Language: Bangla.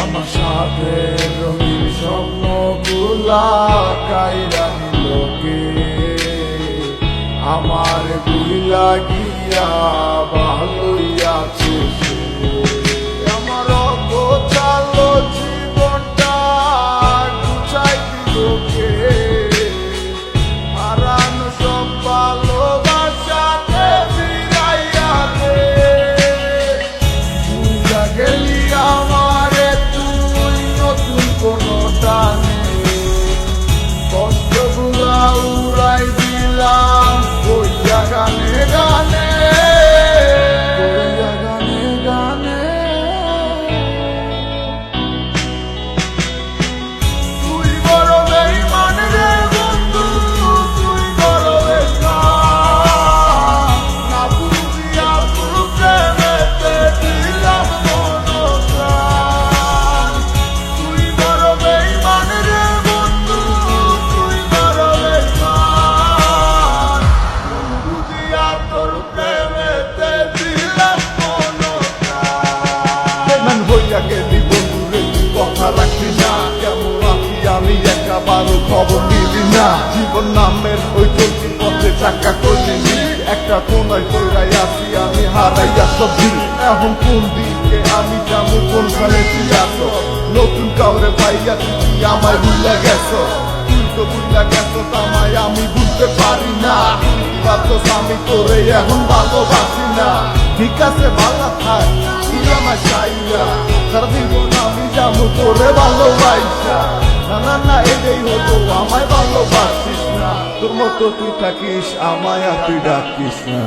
আমার সাথে রঙিন স্বপ্নগুলা কাইরা নিলোকে আমার ভুইলা গিয়া ভালোই আছে সে। আমার গোছালো জীবনটা গুছাই দিলোকে হারানো সব ভালোবাসাতে ফিরাইয়া দে। ভুইলা গেলি আমারে তুই নতুন কোনো টানে কষ্টগুলা উড়াই দিলাম কইয়া গানে গানে কইয়া গানে গানে। তুই বড় বেঈমান রে বন্ধু, তুই বড় বেঈমান। না বুঝিয়া তোর প্রেমেতে দিলাম মনপ্রাণ। তুই বড় বেঈমান রে বন্ধু, তুই বড় বেঈমান। বুঝিয়া তোর প্রেমেতে দিলাম মনপ্রাণ। বেঈমান হইয়া গেলি বন্ধু রে, তুই কথা রাখলি না। কেমন আছি আমি একবারও খবর নিলি না। জীবন নামের ওই চলতি পথে চাকা করলি, একটা কোনায় কইরাই আছি আমি হারাইয়া সব দিন। এখন কোন দিকে আমি যাবো, কোনখানে তুই আসো? নতুন কাউরে পাইয়া তুই আমায় ভুলে গেছো। তুই তো ভুলে গেছো আমায়, আমি বুঝতে পারি না। ভাবছস আমি তোরে এখন ভালোবাসি না। ঠিক আছে ভালো থাক, তুই আমার চাইয়া সারা জীবন আমি যাবো তোরে ভালোবাসা। না না না এটাই হতো, আমায় ভালোবাসিস না। তোর মতো তুই থাকিস আমায় আর তুই ডাকিস না।